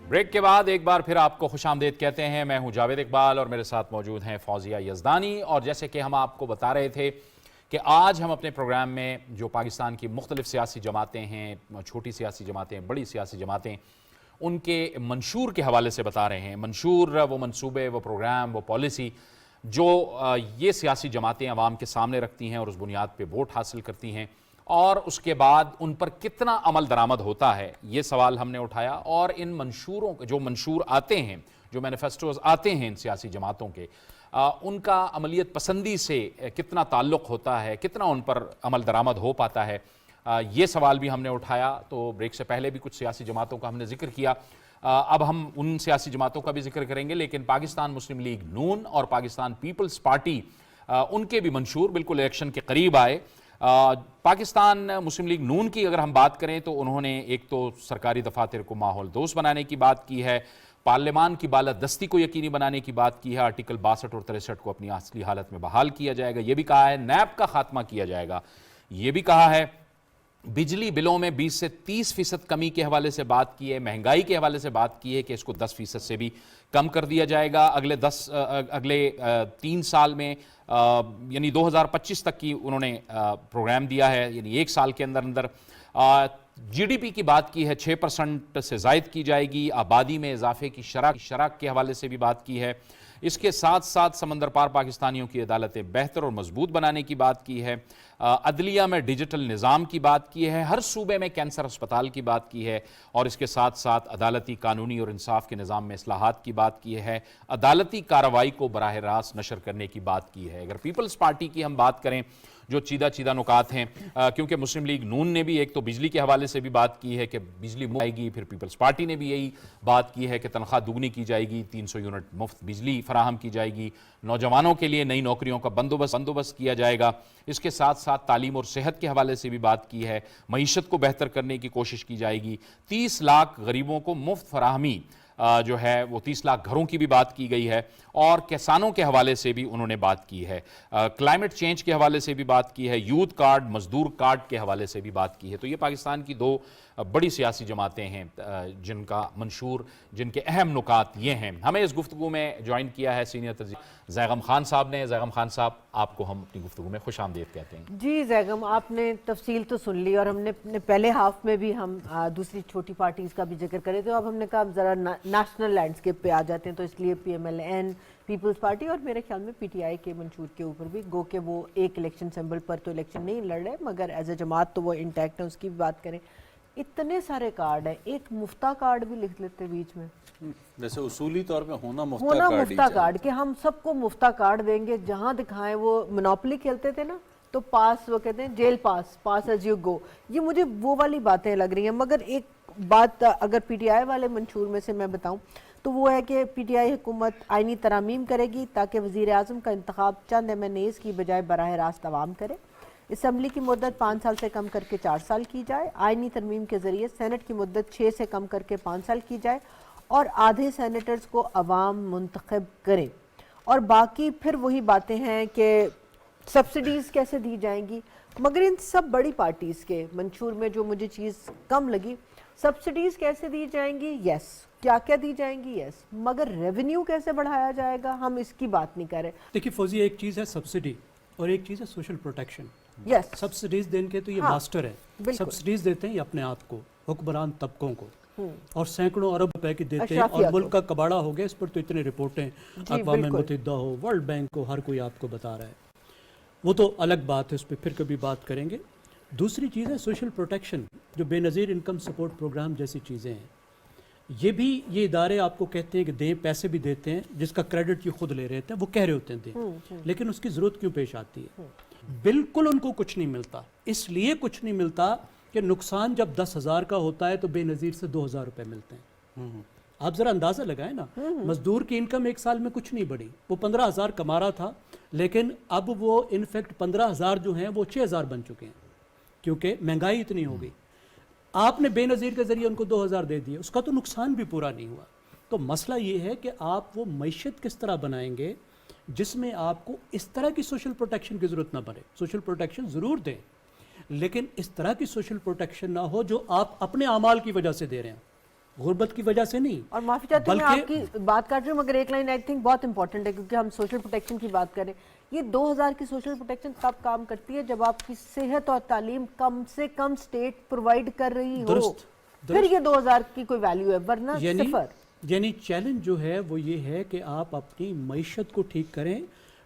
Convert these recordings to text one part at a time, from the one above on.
Break کے بعد ایک بار پھر آپ کو خوش آمدید کہتے ہیں. میں ہوں جاوید اقبال اور میرے ساتھ موجود ہیں فوزیہ یزدانی. اور جیسے کہ ہم آپ کو بتا رہے تھے کہ آج ہم اپنے پروگرام میں جو پاکستان کی مختلف سیاسی جماعتیں ہیں, چھوٹی سیاسی جماعتیں, بڑی سیاسی جماعتیں, ان کے منشور کے حوالے سے بتا رہے ہیں. منشور وہ منصوبے, وہ پروگرام, وہ پالیسی جو یہ سیاسی جماعتیں عوام کے سامنے رکھتی ہیں اور اس بنیاد پہ ووٹ حاصل کرتی ہیں, اور اس کے بعد ان پر کتنا عمل درآمد ہوتا ہے, یہ سوال ہم نے اٹھایا. اور ان منشوروں جو منشور آتے ہیں, جو مینیفیسٹوز آتے ہیں ان سیاسی جماعتوں کے, ان کا عملیت پسندی سے کتنا تعلق ہوتا ہے, کتنا ان پر عمل درآمد ہو پاتا ہے, یہ سوال بھی ہم نے اٹھایا. تو بریک سے پہلے بھی کچھ سیاسی جماعتوں کا ہم نے ذکر کیا. اب ہم ان سیاسی جماعتوں کا بھی ذکر کریں گے, لیکن پاکستان مسلم لیگ نون اور پاکستان پیپلز پارٹی, ان کے بھی منشور بالکل الیکشن کے قریب آئے. پاکستان مسلم لیگ نون کی اگر ہم بات کریں تو انہوں نے ایک تو سرکاری دفاتر کو ماحول دوست بنانے کی بات کی ہے, پارلیمان کی بالادستی کو یقینی بنانے کی بات کی ہے, آرٹیکل 62 اور 63 کو اپنی اصلی حالت میں بحال کیا جائے گا, یہ بھی کہا ہے. نیب کا خاتمہ کیا جائے گا, یہ بھی کہا ہے. بجلی بلوں میں 20 سے 30% کمی کے حوالے سے بات کی ہے. مہنگائی کے حوالے سے بات کی ہے کہ اس کو 10% سے بھی کم کر دیا جائے گا اگلے 3 سال میں, یعنی 2025 تک کی انہوں نے پروگرام دیا ہے, یعنی 1 سال کے اندر. جی ڈی پی کی بات کی ہے, 6% سے زائد کی جائے گی. آبادی میں اضافے کی شرح کے حوالے سے بھی بات کی ہے. اس کے ساتھ ساتھ سمندر پار پاکستانیوں کی عدالتیں بہتر اور مضبوط بنانے کی بات کی ہے. عدلیہ میں ڈیجیٹل نظام کی بات کی ہے. ہر صوبے میں کینسر اسپتال کی بات کی ہے. اور اس کے ساتھ ساتھ عدالتی, قانونی اور انصاف کے نظام میں اصلاحات کی بات کی ہے. عدالتی کارروائی کو براہ راست نشر کرنے کی بات کی ہے. اگر پیپلز پارٹی کی ہم بات کریں, جو چیدہ نکات ہیں, کیونکہ مسلم لیگ نون نے بھی ایک تو بجلی کے حوالے سے بھی بات کی ہے کہ بجلی مفت آئے گی, پھر پیپلز پارٹی نے بھی یہی بات کی ہے کہ تنخواہ دوگنی کی جائے گی, 300 یونٹ مفت بجلی فراہم کی جائے گی, نوجوانوں کے لیے نئی نوکریوں کا بندوبست کیا جائے گا. اس کے ساتھ ساتھ تعلیم اور صحت کے حوالے سے بھی بات کی ہے. معیشت کو بہتر کرنے کی کوشش کی جائے گی. 30 لاکھ غریبوں کو مفت فراہمی جو ہے وہ 30 لاکھ گھروں کی بھی بات کی گئی ہے. اور کسانوں کے حوالے سے بھی انہوں نے بات کی ہے. کلائمیٹ چینج کے حوالے سے بھی بات کی ہے. یوتھ کارڈ, مزدور کارڈ کے حوالے سے بھی بات کی ہے. تو یہ پاکستان کی 2 بڑی سیاسی جماعتیں ہیں جن کا منشور, جن کے اہم نکات یہ ہیں. ہمیں اس گفتگو میں جوائن کیا ہے سینئر زیغم خان صاحب نے. زیغم خان صاحب, آپ کو ہم اپنی گفتگو میں خوش آمدید کہتے ہیں. جی زیغم, آپ نے تفصیل تو سن لی, اور ہم نے اپنے پہلے ہاف میں بھی ہم دوسری چھوٹی پارٹیز کا بھی ذکر کرے, تو اب ہم نے کہا ذرا نیشنل لینڈسکیپ پہ آ جاتے ہیں. تو اس لیے P M L N, Peoples Party اور میرے خیال میں پی ٹی آئی کے منشور کے اوپر بھی, گو کہ وہ ایک الیکشن سمبل پر تو الیکشن نہیں لڑ رہے, مگر ایز اے جماعت تو وہ انٹیکٹ ہے, اس کی بھی بات کریں. اتنے سارے کارڈ ہیں, ایک مفتہ کارڈ بھی لکھ لیتے بیچ میں, جیسے اصولی طور پہ ہونا مفتہ کارڈ کہ ہم سب کو مفتہ کارڈ دیں گے. جہاں دکھائیں, وہ منوپلی کھیلتے تھے نا, تو پاس, وہ کہتے ہیں jail pass as you go, یہ مجھے وہ والی باتیں لگ رہی ہیں. مگر ایک بات اگر پی ٹی آئی والے منشور میں سے میں بتاؤں تو وہ ہے کہ پی ٹی آئی حکومت آئینی ترامیم کرے گی تاکہ وزیر اعظم کا انتخاب چند ایم این ایز کی بجائے براہ راست عوام کرے. اسمبلی کی مدت 5 سال سے کم کر کے 4 سال کی جائے. آئینی ترمیم کے ذریعے سینٹ کی مدت 6 سے کم کر کے 5 سال کی جائے, اور آدھے سینیٹرز کو عوام منتخب کریں. اور باقی پھر وہی باتیں ہیں کہ سبسڈیز کیسے دی جائیں گی. مگر ان سب بڑی پارٹیز کے منشور میں جو مجھے چیز کم لگی, سبسڈیز کیسے دی جائیں گی, یس, کیا دی جائیں گی, یس, مگر ریونیو کیسے بڑھایا جائے گا, ہم اس کی بات نہیں کر رہے. دیکھیے فوزی, ایک چیز ہے سبسڈی اور ایک چیز ہے سوشل پروٹیکشن. یس, سبسڈیز دینے کے تو یہ ماسٹر ہے. سبسڈیز دیتے ہیں یہ اپنے آپ کو, حکمران طبقوں کو, اور سینکڑوں ارب روپے کی دیتے ہیں, اور ملک کا کباڑہ ہو گیا. اس پر تو اتنے رپورٹیں اقوام متحدہ ہو, ورلڈ بینک ہو, ہر کوئی آپ کو بتا رہا ہے. وہ تو الگ بات ہے, اس پہ پھر کبھی بات کریں گے. دوسری چیز ہے سوشل پروٹیکشن, جو بے نظیر انکم سپورٹ پروگرام جیسی چیزیں ہیں. یہ بھی یہ ادارے آپ کو کہتے ہیں کہ دیں, پیسے بھی دیتے ہیں, جس کا کریڈٹ یہ خود لے رہے ہیں, وہ کہہ رہے ہوتے ہیں دیں, لیکن اس کی ضرورت کیوں پیش آتی ہے. بالکل ان کو کچھ نہیں ملتا. اس لیے کچھ نہیں ملتا کہ نقصان جب 10,000 کا ہوتا ہے تو بے نظیر سے 2,000 روپے ملتے ہیں. آپ ذرا اندازہ لگائیں نا, مزدور کی انکم 1 سال میں کچھ نہیں بڑھی. وہ 15,000 کما رہا تھا, لیکن اب وہ انفیکٹ 15,000 جو ہیں وہ 6,000 بن چکے ہیں, کیونکہ مہنگائی اتنی ہو گئی. آپ نے بے نظیر کے ذریعے ان کو 2,000 دے دیے, اس کا تو نقصان بھی پورا نہیں ہوا. تو مسئلہ یہ ہے کہ آپ وہ معیشت کس طرح بنائیں گے جس میں آپ کو اس طرح کی سوشل پروٹیکشن کی ضرورت نہ پڑے. سوشل پروٹیکشن ضرور دیں, لیکن اس طرح کی سوشل پروٹیکشن نہ ہو جو آپ اپنے اعمال کی وجہ سے دے رہے ہیں. غربت کی وجہ سے نہیں. اور معافی چاہتی ہوں میں آپ کی بات کاٹ رہی ہوں مگر ایک لائن آئی تھنک بہت امپورٹنٹ ہے کیونکہ ہم سوشل پروٹیکشن کی بات کریں. یہ 2000 کی سوشل پروٹیکشن تب کام کرتی ہے جب آپ کی صحت اور تعلیم کم سے کم اسٹیٹ پرووائڈ کر رہی ہو, پھر یہ 2000 کی کوئی ویلیو ہے, ورنہ صفر. یعنی چیلنج جو ہے وہ یہ ہے کہ آپ اپنی معیشت کو ٹھیک کریں,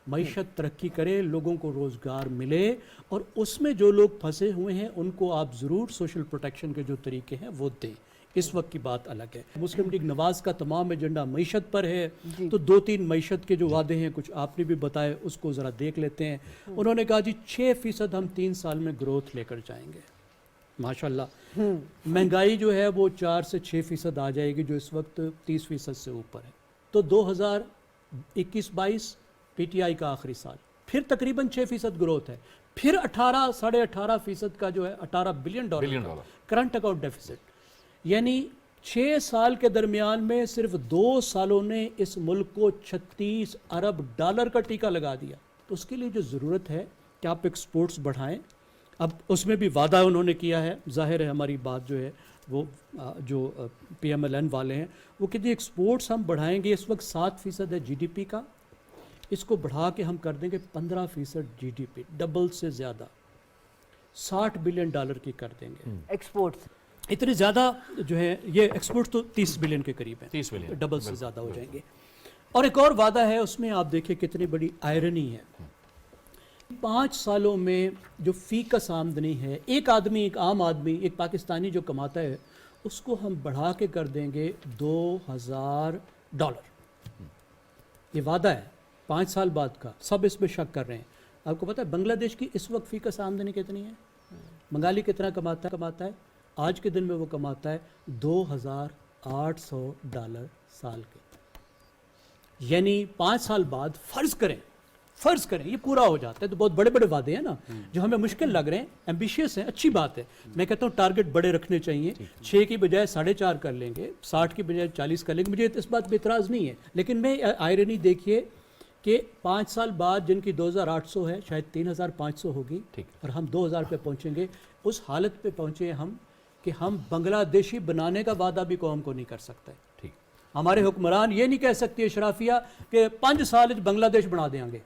معیشت ترقی کرے, لوگوں کو روزگار ملے, اور اس میں جو لوگ پھنسے ہوئے ہیں ان کو آپ ضرور سوشل پروٹیکشن کے جو طریقے ہیں وہ دیں. اس وقت کی بات الگ ہے. مسلم لیگ نواز کا تمام ایجنڈا معیشت پر ہے, تو 2-3 معیشت کے جو وعدے ہیں کچھ آپ نے بھی بتائے, اس کو ذرا دیکھ لیتے ہیں. انہوں نے کہا جی 6% ہم 3 سال میں گروتھ لے کر جائیں گے. ماشاءاللہ مہنگائی جو ہے وہ 4 سے 6% آ جائے گی, جو اس وقت 30% سے اوپر ہے. تو 2021-22 پی ٹی آئی کا آخری سال, پھر تقریباً 6% گروتھ ہے, پھر 18-18.5% کا جو ہے $18 بلین کرنٹ اکاؤنٹ ڈیفیسٹ. یعنی 6 سال کے درمیان میں صرف 2 سالوں نے اس ملک کو $36 ارب کا ٹیکہ لگا دیا. تو اس کے لیے جو ضرورت ہے کہ آپ ایکسپورٹس بڑھائیں. اب اس میں بھی وعدہ انہوں نے کیا ہے, ظاہر ہے ہماری بات جو ہے وہ جو پی ایم ایل این والے ہیں وہ کہتے ہیں ایکسپورٹس ہم بڑھائیں گے. اس وقت 7% ہے جی ڈی پی کا, اس کو بڑھا کے ہم کر دیں گے 15% جی ڈی پی, ڈبل سے زیادہ, $60 بلین کی کر دیں گے ایکسپورٹس. اتنے زیادہ جو ہے یہ ایکسپورٹ تو 30 بلین کے قریب ہے, 30 بلین ڈبل سے زیادہ ہو جائیں گے. اور ایک اور وعدہ ہے اس میں, آپ دیکھیں کتنی بڑی آئرنی ہے. 5 سالوں میں جو فی کس آمدنی ہے, ایک آدمی, ایک عام آدمی, ایک پاکستانی جو کماتا ہے, اس کو ہم بڑھا کے کر دیں گے $2000. یہ وعدہ ہے 5 سال بعد کا. سب اس پہ شک کر رہے ہیں. آپ کو پتہ ہے بنگلہ دیش کی اس وقت فی کس آمدنی کتنی ہے؟ بنگالی کتنا کماتا ہے؟ آج کے دن میں وہ کماتا ہے $2800 سال کے. یعنی 5 سال بعد فرض کریں یہ پورا ہو جاتا ہے. تو بہت بڑے بڑے وعدے ہیں نا جو ہمیں مشکل لگ رہے ہیں, ایمبیشیس ہیں, اچھی بات ہے. میں کہتا ہوں ٹارگٹ بڑے رکھنے چاہیے. 6 کی بجائے 4.5 کر لیں گے, 60 کی بجائے 40 کر لیں گے, مجھے اس بات پہ اعتراض نہیں ہے. لیکن میں آئرنی دیکھیے کہ 5 سال بعد جن کی 2800 ہے شاید 3500 ہوگی, اور ہم 2000 پہ پہنچیں گے. اس حالت پہ پہنچے ہم کہ ہم بنگلہ دیشی بنانے کا وعدہ بھی قوم کو نہیں کر سکتے. ہمارے حکمران یہ نہیں کہہ سکتی اشرافیہ کہ 5 سال بنگلہ دیش بنا دیں گے.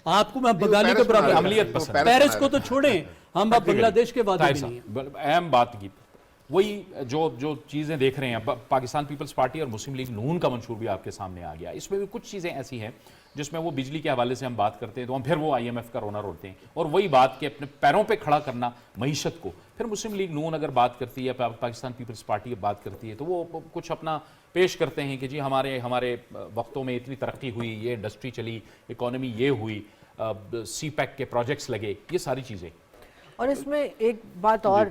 آپ کو میں بنگالی کے برابر, عملیت پسند, پیرس کو تو چھوڑیں, ہم اب بنگلہ دیش کے وعدے بھی نہیں ہیں. اہم بات کی وہی جو چیزیں دیکھ رہے ہیں, پاکستان پیپلز پارٹی اور مسلم لیگ نون کا منشور بھی آپ کے سامنے آ گیا. اس میں بھی کچھ چیزیں ایسی ہیں جس میں وہ بجلی کے حوالے سے ہم بات کرتے ہیں تو ہم پھر وہ آئی ایم ایف کا رونا روتے ہیں, اور وہی بات کہ اپنے پیروں پہ کھڑا کرنا معیشت کو. پھر مسلم لیگ نون اگر بات کرتی ہے, پاکستان پیپلز پارٹی بات کرتی ہے, تو وہ کچھ اپنا پیش کرتے ہیں کہ جی ہمارے وقتوں میں اتنی ترقی ہوئی, یہ انڈسٹری چلی, اکانومی یہ ہوئی, سی پیک کے پروجیکٹس لگے, یہ ساری چیزیں. اور اس میں ایک بات اور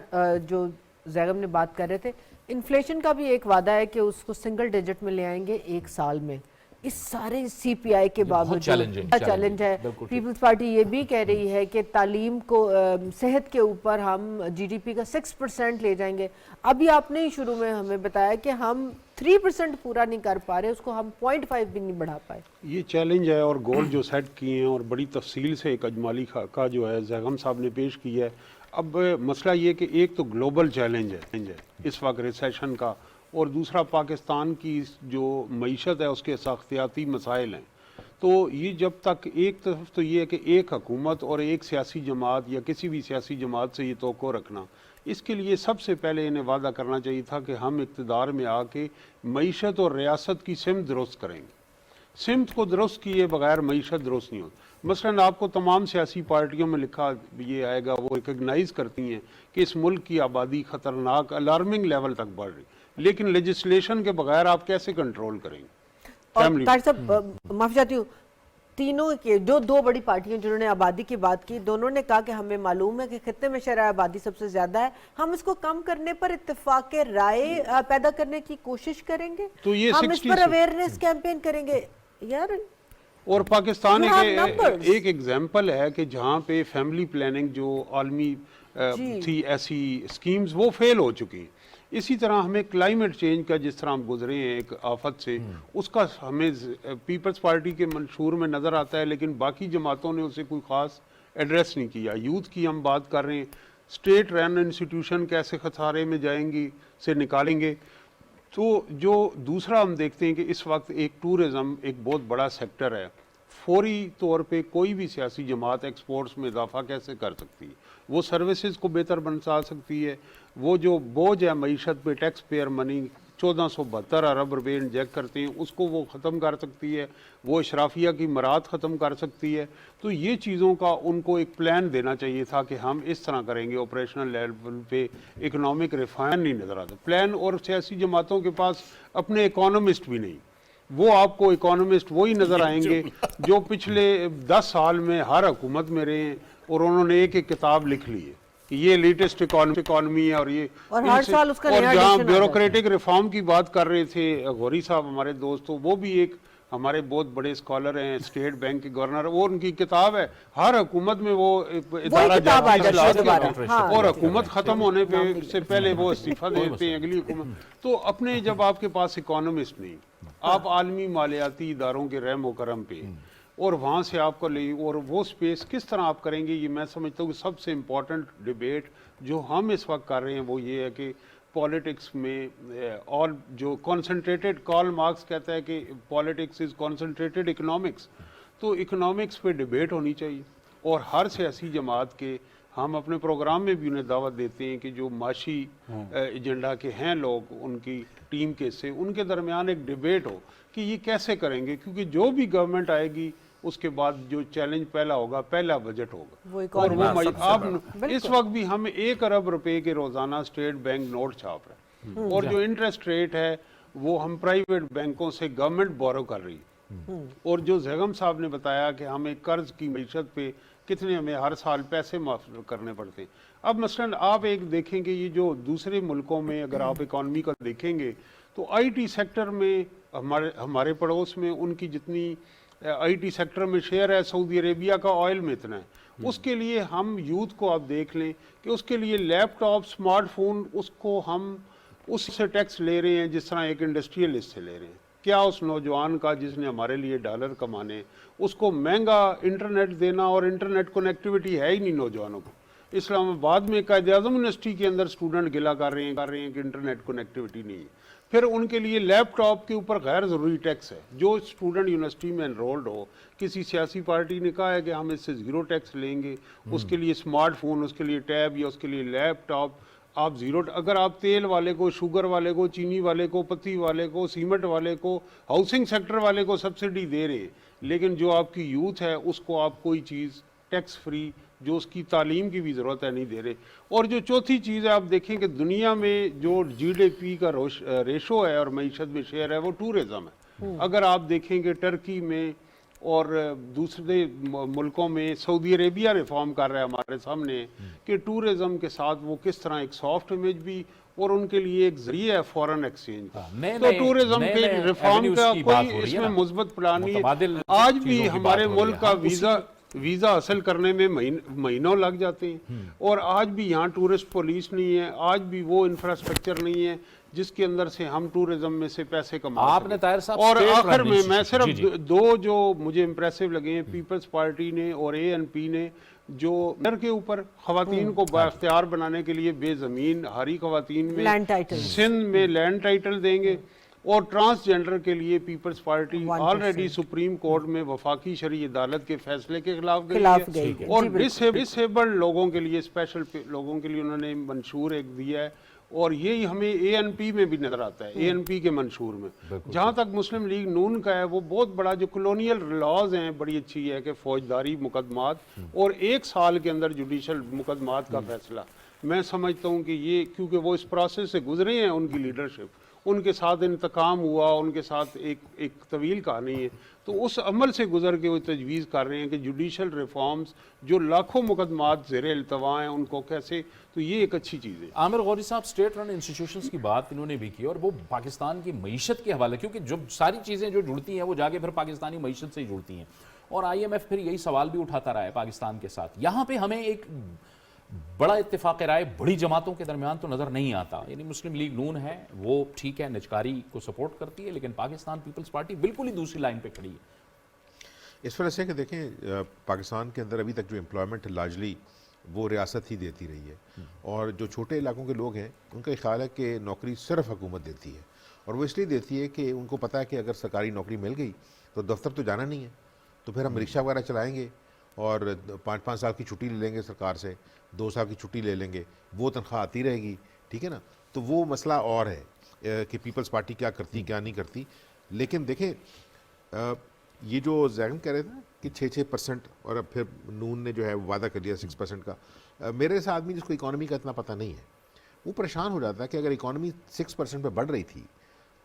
جو زیغم نے بات کر رہے تھے, انفلیشن کا بھی ایک وعدہ ہے کہ اس کو سنگل ڈیجٹ میں لے آئیں گے 1 سال میں. اس سارے سی پی آئی کے باوجود چیلنج ہے. پیپلز پارٹی یہ بھی کہہ رہی ہے کہ تعلیم کو, صحت کے اوپر ہم جی ڈی پی کا 6% لے جائیں گے. ابھی آپ نے شروع میں ہمیں بتایا کہ ہم 3% پورا نہیں کر پا رہے, اس کو ہم 0.5 بھی نہیں بڑھا پائے. یہ چیلنج ہے اور گول جو سیٹ کیے ہیں اور بڑی تفصیل سے ایک اجمالی خاکہ جو ہے زیغم صاحب نے پیش کیا ہے. اب مسئلہ یہ کہ ایک تو گلوبل چیلنج ہے اس وقت ریسیشن کا, اور دوسرا پاکستان کی جو معیشت ہے اس کے ساختیاتی مسائل ہیں. تو یہ جب تک ایک طرف تو یہ ہے کہ ایک حکومت اور ایک سیاسی جماعت یا کسی بھی سیاسی جماعت سے یہ توقع رکھنا, اس کے لیے سب سے پہلے انہیں وعدہ کرنا چاہیے تھا کہ ہم اقتدار میں آ کے معیشت اور ریاست کی سمت درست کریں گے. سمت کو درست کیے بغیر معیشت درست نہیں ہوتی. مثلاً آپ کو تمام سیاسی پارٹیوں میں لکھا یہ آئے گا, وہ ریکگنائز کرتی ہیں کہ اس ملک کی آبادی خطرناک الارمنگ لیول تک بڑھ رہی, لیکن لیجسلیشن کے بغیر آپ کیسے کنٹرول کریں گے؟ اور طاہر صاحب معافی چاہتی ہوں, تینوں کے جو 2 بڑی پارٹیاں جنہوں نے آبادی کی بات کی, دونوں نے کہا کہ ہمیں معلوم ہے کہ خطے میں شرح آبادی سب سے زیادہ ہے, ہم اس کو کم کرنے پر اتفاق رائے پیدا کرنے کی کوشش کریں گے, تو یہ ہم اس پر اویئرنیس کیمپین کریں گے. یار اور پاکستان ایک ایگزامپل ہے کہ جہاں پہ فیملی پلاننگ جو عالمی تھی ایسی سکیمز وہ فیل ہو چکی. اسی طرح ہمیں کلائمیٹ چینج کا جس طرح ہم گزرے ہیں ایک آفت سے, اس کا ہمیں پیپلز پارٹی کے منشور میں نظر آتا ہے, لیکن باقی جماعتوں نے اسے کوئی خاص ایڈریس نہیں کیا. یوتھ کی ہم بات کر رہے ہیں, اسٹیٹ رن انسٹیٹیوشن کیسے خسارے میں جائیں گی سے نکالیں گے. تو جو دوسرا ہم دیکھتے ہیں کہ اس وقت ایک ٹورزم ایک بہت بڑا سیکٹر ہے. فوری طور پہ کوئی بھی سیاسی جماعت ایکسپورٹس میں اضافہ کیسے کر سکتی ہے؟ وہ سروسز کو بہتر بنا سکتی ہے. وہ جو بوجھ ہے معیشت پہ ٹیکس پیئر منی 1472 ارب روپے انجیکٹ کرتے ہیں اس کو وہ ختم کر سکتی ہے. وہ اشرافیہ کی مراد ختم کر سکتی ہے. تو یہ چیزوں کا ان کو ایک پلان دینا چاہیے تھا کہ ہم اس طرح کریں گے. آپریشنل لیول پہ اکنامک ریفائن نہیں نظر آتا پلان. اور سیاسی جماعتوں کے پاس اپنے اکانومسٹ بھی نہیں. وہ آپ کو اکانومسٹ وہی نظر آئیں گے جو پچھلے 10 سال میں ہر حکومت میں رہے ہیں اور انہوں نے ایک کتاب لکھ لی ہے کہ یہ لیٹسٹ اکانومی ہے. اور یہ ہر سال اس کا اور نیا جہاں ایڈیشن آتا ہے. بیوروکریٹک ریفارم کی بات کر رہے تھے غوری صاحب ہمارے دوست, تو وہ بھی ایک ہمارے بہت بڑے اسکالر ہیں, اسٹیٹ بینک کے گورنر, وہ ان کی کتاب ہے. ہر حکومت میں وہ ادارہ کتاب آ جاتی جاتی ہے ہے ہاں. اور حکومت ختم ہونے پہ سے پہلے وہ استعفیٰ دیتے ہیں اگلی حکومت. تو اپنے جب آپ کے پاس اکانومسٹ نہیں, آپ عالمی مالیاتی اداروں کے رحم و کرم پہ اور وہاں سے آپ کو لے اور وہ سپیس کس طرح آپ کریں گے, یہ میں سمجھتا ہوں کہ سب سے امپورٹنٹ ڈیبیٹ جو ہم اس وقت کر رہے ہیں وہ یہ ہے کہ پالیٹکس میں آل جو کانسنٹریٹڈ, کارل مارکس کہتا ہے کہ پالیٹکس از کانسنٹریٹڈ اکنامکس. تو اکنامکس پہ ڈیبیٹ ہونی چاہیے. اور ہر سیاسی جماعت کے ہم اپنے پروگرام میں بھی انہیں دعوت دیتے ہیں کہ جو معاشی ایجنڈا کے ہیں لوگ ان کی ٹیم کے سے ان کے درمیان ایک ڈیبیٹ ہو کہ یہ کیسے کریں گے, کیونکہ جو بھی گورنمنٹ آئے گی اس کے بعد جو چیلنج پہلا ہوگا پہلا بجٹ ہوگا. اور وہ آپ اس وقت بھی ہم 1 ارب روپے کے روزانہ اسٹیٹ بینک نوٹ چھاپ رہے ہیں اور جو انٹرسٹ ریٹ ہے وہ ہم پرائیویٹ بینکوں سے گورنمنٹ بورو کر رہی ہے. اور جو زیغم صاحب نے بتایا کہ ہمیں قرض کی معیشت پہ کتنے ہمیں ہر سال پیسے معاف کرنے پڑتے ہیں. اب مثلا آپ ایک دیکھیں کہ یہ جو دوسرے ملکوں میں اگر آپ اکانومی کا دیکھیں گے تو آئی ٹی سیکٹر میں ہمارے پڑوس میں ان کی جتنی آئی ٹی سیکٹر میں شیئر ہے سعودی عربیہ کا آئل میں اتنا ہے. اس کے لیے ہم یوتھ کو آپ دیکھ لیں کہ اس کے لیے لیپ ٹاپ, اسمارٹ فون, اس کو ہم اس سے ٹیکس لے رہے ہیں جس طرح ایک انڈسٹریلسٹ سے لے رہے ہیں. کیا اس نوجوان کا جس نے ہمارے لیے ڈالر کمانے اس کو مہنگا انٹرنیٹ دینا, اور انٹرنیٹ کنیکٹیوٹی ہے ہی نہیں نوجوانوں کو. اسلام آباد میں قائد اعظم یونیورسٹی کے اندر اسٹوڈنٹ گلا کر رہے ہیں کہ انٹرنیٹ کنیکٹیوٹی نہیں ہے. پھر ان کے لیے لیپ ٹاپ کے اوپر غیر ضروری ٹیکس ہے. جو اسٹوڈنٹ یونیورسٹی میں انرولڈ ہو, کسی سیاسی پارٹی نے کہا ہے کہ ہم اس سے 0 ٹیکس لیں گے, اس کے لیے اسمارٹ فون, اس کے لیے ٹیب یا اس کے لیے لیپ ٹاپ آپ 0. اگر آپ تیل والے کو, شوگر والے کو, چینی والے کو, پتی والے کو, سیمنٹ والے کو, ہاؤسنگ سیکٹر والے کو سبسڈی دے رہے ہیں, لیکن جو آپ کی یوتھ ہے اس کو آپ کوئی چیز ٹیکس فری جو اس کی تعلیم کی بھی ضرورت ہے نہیں دے رہے. اور جو چوتھی چیز ہے آپ دیکھیں کہ دنیا میں جو جی ڈی پی کا ریشو ہے اور معیشت میں شیئر ہے وہ ٹورزم ہے. اگر آپ دیکھیں کہ ٹرکی میں اور دوسرے ملکوں میں سعودی عربیہ ریفارم کر رہا ہے ہمارے سامنے کہ ٹورزم کے ساتھ وہ کس طرح ایک سافٹ امیج بھی اور ان کے لیے ایک ذریعہ ہے فورن ایکسچینج کا. تو ٹورزم کے ریفارم کا کوئی اس میں مثبت پلان نہیں ہے. آج بھی ہمارے ملک کا ویزا حاصل کرنے میں مہینوں لگ جاتے ہیں, اور آج بھی یہاں ٹورسٹ پولیس نہیں ہے, آج بھی وہ انفراسٹرکچر نہیں ہے جس کے اندر سے ہم ٹورزم میں سے پیسے کما سکیں. اور آخر میں صرف 2 جو مجھے امپریسو لگے ہیں پیپلز پارٹی نے اور اے این پی نے, جو نر کے اوپر خواتین کو بااختیار بنانے کے لیے بے زمین ہاری خواتین میں سندھ میں لینڈ ٹائٹل دیں گے, اور ٹرانسجینڈر کے لیے Peoples Party already Supreme Court میں وفاقی شرعی عدالت کے فیصلے کے خلاف گئی ہے. اور ڈسیبلڈ لوگوں کے لیے, اسپیشل لوگوں کے لیے انہوں نے منشور ایک دیا ہے, اور یہی ہمیں اے این پی میں بھی نظر آتا ہے. اے این پی کے منشور میں جہاں تک مسلم لیگ نون کا ہے وہ بہت بڑا جو کلونیل لاز ہیں بڑی اچھی ہے کہ فوجداری مقدمات اور 1 سال کے اندر جوڈیشل مقدمات کا فیصلہ. میں سمجھتا ہوں کہ یہ کیونکہ وہ اس پروسیس سے گزرے ہیں, ان کی لیڈرشپ, ان کے ساتھ انتقام ہوا, ان کے ساتھ ایک طویل کہانی ہے, تو اس عمل سے گزر کے وہ تجویز کر رہے ہیں کہ جوڈیشل ریفارمز جو لاکھوں مقدمات زیر التوا ہیں ان کو کیسے, تو یہ ایک اچھی چیز ہے. عامر غوری صاحب, اسٹیٹ رن انسٹیٹیوشنز کی بات انہوں نے بھی کی, اور وہ پاکستان کی معیشت کے حوالے, کیونکہ جو ساری چیزیں جو جڑتی ہیں وہ جا کے پھر پاکستانی معیشت سے ہی جڑتی ہیں, اور آئی ایم ایف پھر یہی سوال بھی اٹھاتا رہا ہے پاکستان کے ساتھ. یہاں پہ ہمیں ایک بڑا اتفاق رائے بڑی جماعتوں کے درمیان تو نظر نہیں آتا. یعنی مسلم لیگ نون ہے وہ ٹھیک ہے نجکاری کو سپورٹ کرتی ہے, لیکن پاکستان پیپلز پارٹی بالکل ہی دوسری لائن پہ کھڑی ہے. اس وجہ سے کہ دیکھیں پاکستان کے اندر ابھی تک جو امپلائمنٹ لارجلی وہ ریاست ہی دیتی رہی ہے, اور جو چھوٹے علاقوں کے لوگ ہیں ان کا خیال ہے کہ نوکری صرف حکومت دیتی ہے, اور وہ اس لیے دیتی ہے کہ ان کو پتہ ہے کہ اگر سرکاری نوکری مل گئی تو دفتر تو جانا نہیں ہے، تو پھر ہم رکشہ وغیرہ چلائیں گے اور 5 سال کی چھٹی لے لیں گے سرکار سے، 2 سال کی چھٹی لے لیں گے، وہ تنخواہ آتی رہے گی، ٹھیک ہے نا. تو وہ مسئلہ اور ہے کہ پیپلز پارٹی کیا کرتی کیا نہیں کرتی. لیکن دیکھیں یہ جو زیغم کہہ رہے تھے کہ 6% اور اب پھر نون نے جو ہے وعدہ کر دیا 6% کا. میرے سے آدمی جس کو اکانومی کا اتنا پتہ نہیں ہے وہ پریشان ہو جاتا ہے کہ اگر اکانومی 6% پہ بڑھ رہی تھی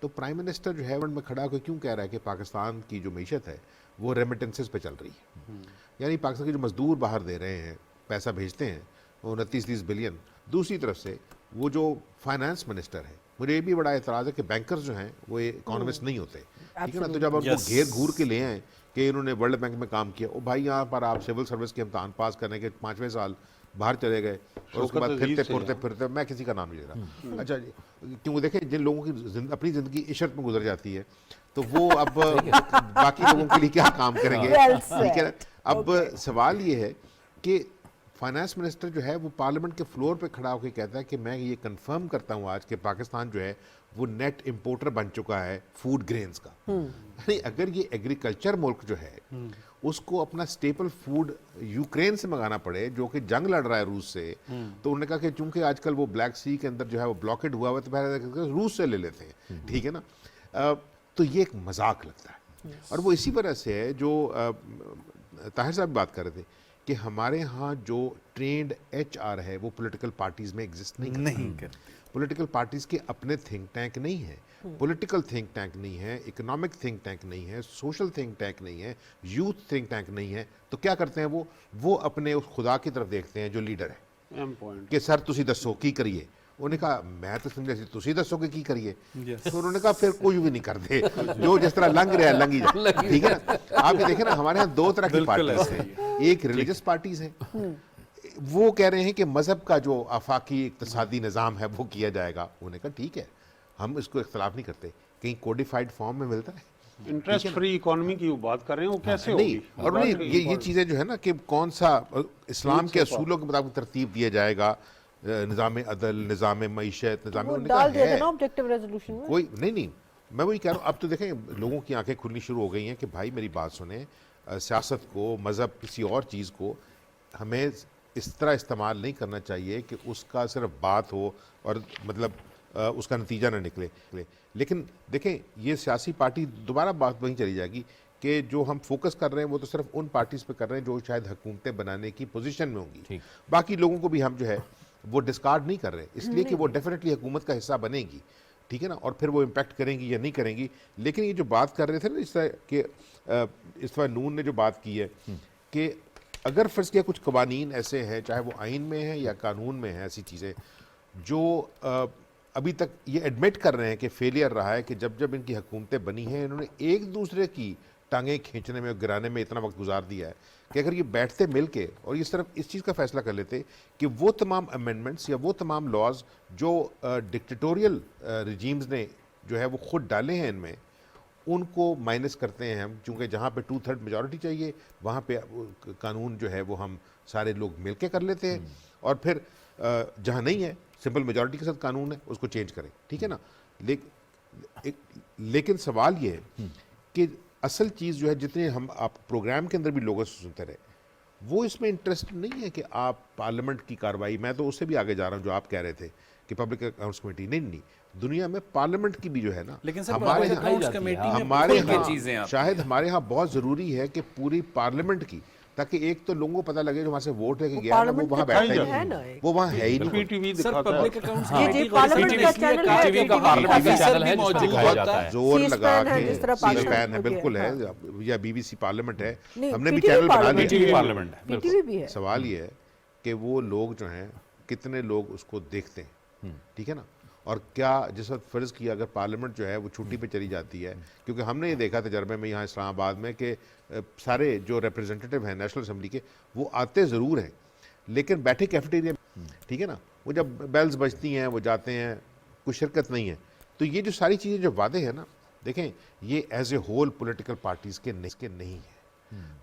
تو پرائم منسٹر جو ہے میں کھڑا ہو کے کیوں کہہ رہا ہے کہ پاکستان کی جو معیشت ہے وہ ریمیٹنسز پہ چل رہی ہے. یعنی پاکستان کے جو مزدور باہر دے رہے ہیں، پیسہ بھیجتے ہیں، وہ 29-30 بلین. دوسری طرف سے وہ جو فائنانس منسٹر ہے، مجھے یہ بھی بڑا اعتراض ہے کہ بینکرز جو ہیں وہ اکانومسٹ نہیں ہوتے، ٹھیک ہے نا. تو جب ان کو گھیر گھور کے لے آئیں کہ انہوں نے ورلڈ بینک میں کام کیا، او بھائی یہاں پر آپ سول سروس کے امتحان پاس کرنے کے 5ویں سال باہر چلے گئے اور اس کے بعد پھرتے میں کسی کا نام نہیں لے رہا. اچھا کیوں دیکھیں جن لوگوں کی اپنی زندگی عشرت میں گزر جاتی ہے تو وہ اب باقی لوگوں کے لیے کیا کام کریں گے، ٹھیک ہے نا. اب سوال یہ ہے کہ فائنانس منسٹر جو ہے وہ پارلیمنٹ کے فلور پہ کھڑا ہو کے کہتا ہے کہ میں یہ کنفرم کرتا ہوں آج کہ پاکستان جو ہے وہ نیٹ امپورٹر بن چکا ہے فوڈ گرینز کا. یعنی اگر یہ ایگریکلچر ملک جو ہے اس کو اپنا سٹیپل فوڈ یوکرین سے منگانا پڑے جو کہ جنگ لڑ رہا ہے روس سے، تو انہوں نے کہا کہ چونکہ آج کل وہ بلیک سی کے اندر جو ہے وہ بلاکڈ ہوا ہوا ہے تو پہلے روس سے لے لیتے ہیں، ٹھیک ہے نا. تو یہ ایک مذاق لگتا ہے. اور وہ اسی وجہ سے ہے جو طاہر صاحب بات کر رہے تھے کہ ہمارے ہاں جو ٹرینڈ HR ہے وہ پولیٹیکل پارٹیز میں ایگزسٹ نہیں کرتی. پولیٹیکل پارٹیز کے اپنے تھنک ٹینک نہیں ہے، پولیٹیکل تھنک ٹینک نہیں ہے، اکنامک تھنک ٹینک نہیں ہے، سوشل تھنک ٹینک نہیں ہے، یوتھ تھنک ٹینک نہیں ہے. تو کیا کرتے ہیں وہ اپنے اس خدا کی طرف دیکھتے ہیں جو لیڈر ہے کہ سر تسی دسو کی کریے. انہوں نے کہا میں تو سمجھا سی تسی دسو کہ کی کریے. تو انہوں نے کہا پھر کوئی بھی نہیں کرتے، جو جس طرح لنگ رہا ہے لنگ ہی جائے، ٹھیک ہے نا. آپ یہ دیکھیں نا ہمارے ہاں 2 طرح کی پارٹیز ہیں. ایک ریلیجس پارٹیز ہیں، وہ کہہ رہے ہیں کہ مذہب کا جو آفاقی اقتصادی نظام ہے وہ کیا جائے گا. انہوں نے کہا ٹھیک ہے ہم اس کو اختلاف نہیں کرتے، کہیں کوڈیفائڈ فارم میں ملتا ہے. انٹرسٹ فری اکانومی کی وہ بات کر رہے ہیں، وہ کیسے ہوگی؟ نہیں اور یہ چیزیں جو ہے نا کہ کون سا اسلام کے اصولوں کے مطابق ترتیب دیا جائے گا، نظام عدل، نظام معیشت، نظام کوئی نہیں. میں وہی کہہ رہا ہوں اب تو دیکھیں لوگوں کی آنکھیں کھلنی شروع ہو گئی ہیں کہ بھائی میری بات سنیں، سیاست کو، مذہب، کسی اور چیز کو ہمیں اس طرح استعمال نہیں کرنا چاہیے کہ اس کا صرف بات ہو اور مطلب اس کا نتیجہ نہ نکلے. لیکن دیکھیں یہ سیاسی پارٹی دوبارہ بات وہیں چلی جائے گی کہ جو ہم فوکس کر رہے ہیں وہ تو صرف ان پارٹیز پہ کر رہے ہیں جو شاید حکومتیں بنانے کی پوزیشن میں ہوں گی. باقی لوگوں کو بھی ہم جو ہے وہ ڈسکارڈ نہیں کر رہے اس لیے کہ وہ ڈیفینیٹلی حکومت کا حصہ بنے گی، ٹھیک ہے نا، اور پھر وہ امپیکٹ کریں گی یا نہیں کریں گی. لیکن یہ جو بات کر رہے تھے نا اس طرح کہ اس طرح نون نے جو بات کی ہے کہ اگر فرض کیا کچھ قوانین ایسے ہیں چاہے وہ آئین میں ہیں یا قانون میں ہیں، ایسی چیزیں جو ابھی تک یہ ایڈمٹ کر رہے ہیں کہ فیلئر رہا ہے کہ جب ان کی حکومتیں بنی ہیں انہوں نے ایک دوسرے کی ٹانگیں کھینچنے میں اور گرانے میں اتنا وقت گزار دیا ہے کہ اگر یہ بیٹھتے مل کے اور یہ صرف اس چیز کا فیصلہ کر لیتے کہ وہ تمام امینڈمنٹس یا وہ تمام لاز جو ڈکٹیٹوریل رجیمز نے جو ہے وہ خود ڈالے ہیں ان میں، ان کو مائنس کرتے ہیں ہم، چونکہ جہاں پہ 2/3 میجورٹی چاہیے وہاں پہ قانون جو ہے وہ ہم سارے لوگ مل کے کر لیتے ہیں، اور پھر جہاں نہیں ہے سمپل میجورٹی کے ساتھ قانون ہے اس کو چینج کریں، ٹھیک ہے نا. لیکن سوال یہ ہے کہ اصل چیز جو ہے جتنے ہم آپ پروگرام کے اندر بھی لوگوں سے سنتے رہے وہ اس میں انٹرسٹ نہیں ہے کہ آپ پارلیمنٹ کی کارروائی، میں تو اس سے بھی آگے جا رہا ہوں جو آپ کہہ رہے تھے کہ پبلک اکاؤنٹس کمیٹی، نہیں دنیا میں پارلیمنٹ کی بھی جو ہے نا ہمارے ہاں شاید ہمارے ہاں بہت ضروری ہے کہ پوری پارلیمنٹ کی، تاکہ ایک تو لوگوں کو پتہ لگے جو وہاں سے ووٹ ہے کہ گیا ہے وہ وہاں بیٹھا ہی نہیں، وہ وہاں ہے ہی نہیں. زور لگا کے سی سپین ہے، بالکل ہے، یا BBC پارلیمنٹ ہے، ہم نے بھی چینل بنا لیا. سوال یہ ہے کہ وہ لوگ جو ہیں کتنے لوگ اس کو دیکھتے ہیں، ٹھیک ہے نا، اور کیا جس وقت فرض کیا اگر پارلیمنٹ جو ہے وہ چھٹی پہ چلی جاتی ہے، کیونکہ ہم نے یہ دیکھا تجربے میں یہاں اسلام آباد میں کہ سارے جو ریپرزنٹیٹیو ہیں نیشنل اسمبلی کے وہ آتے ضرور ہیں لیکن بیٹھے کیفیٹیریا، ٹھیک ہے نا، وہ جب بیلز بجتی ہیں وہ جاتے ہیں، کوئی شرکت نہیں ہے. تو یہ جو ساری چیزیں جو وعدے ہیں نا، دیکھیں یہ as a whole political parties کے نہیں ہیں.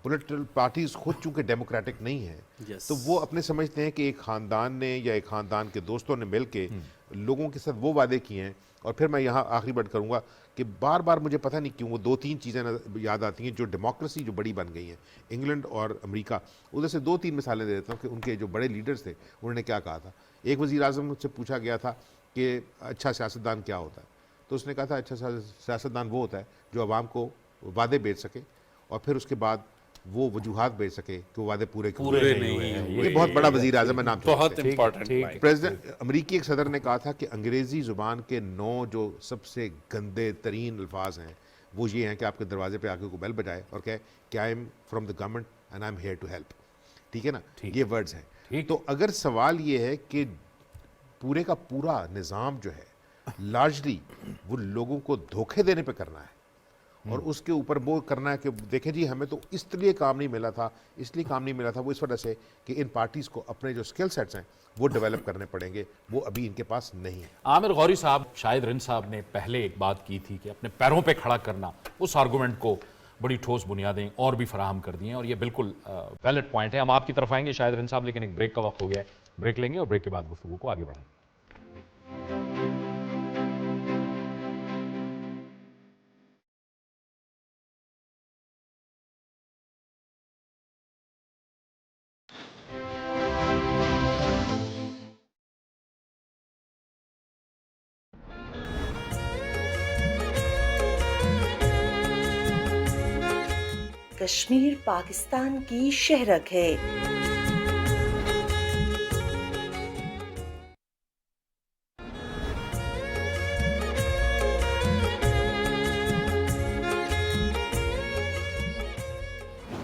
پولیٹیکل پارٹیز خود چونکہ ڈیموکریٹک نہیں ہیں تو وہ اپنے سمجھتے ہیں کہ ایک خاندان نے یا ایک خاندان کے دوستوں نے مل کے لوگوں کے ساتھ وہ وعدے کیے ہیں اور پھر میں یہاں آخری بات کروں گا کہ بار بار مجھے پتہ نہیں کیوں وہ 2-3 چیزیں یاد آتی ہیں جو ڈیموکریسی جو بڑی بن گئی ہیں انگلینڈ اور امریکہ. ادھر سے 2-3 مثالیں دے دیتا ہوں کہ ان کے جو بڑے لیڈرز تھے انہوں نے کیا کہا تھا. ایک وزیر اعظم سے پوچھا گیا تھا کہ اچھا سیاستدان کیا ہوتا ہے, تو اس نے کہا تھا اچھا سیاستدان وہ ہوتا ہے جو عوام کو وعدے بیچ سکے اور پھر اس کے بعد وہ وجوہات بیچ سکے کہ وہ وعدے پورے نہیں ہوئے. یہ بہت بڑا وزیر اعظم ہے, نام بہت امپورٹنٹ. پریزیڈنٹ امریکی ایک صدر نے کہا تھا کہ انگریزی زبان کے 9 جو سب سے گندے ترین الفاظ ہیں وہ یہ ہیں کہ آپ کے دروازے پہ آ کے کو بیل بجائے اور کہے کہ I am from the government and I am here to help. ٹھیک ہے نا, یہ ورڈز ہیں. تو اگر سوال یہ ہے کہ پورے کا پورا نظام جو ہے لارجلی وہ لوگوں کو دھوکے دینے پہ کرنا ہے اور اس کے اوپر وہ کرنا ہے کہ دیکھیں جی ہمیں تو اس لیے کام نہیں ملا تھا, اس لیے کام نہیں ملا تھا, وہ اس وجہ سے کہ ان پارٹیز کو اپنے جو اسکل سیٹس ہیں وہ ڈیولپ کرنے پڑیں گے, وہ ابھی ان کے پاس نہیں ہے. عامر غوری صاحب, شاہد رند صاحب نے پہلے ایک بات کی تھی کہ اپنے پیروں پہ کھڑا کرنا, اس آرگومنٹ کو بڑی ٹھوس بنیادیں اور بھی فراہم کر دی ہیں اور یہ بالکل ویلڈ پوائنٹ ہے. ہم آپ کی طرف آئیں گے شاہد رند صاحب, لیکن ایک بریک کا وقت ہو گیا ہے, بریک لیں گے اور بریک کے بعد گفتگو کو آگے بڑھائیں. کشمیر پاکستان کی شہرک ہے.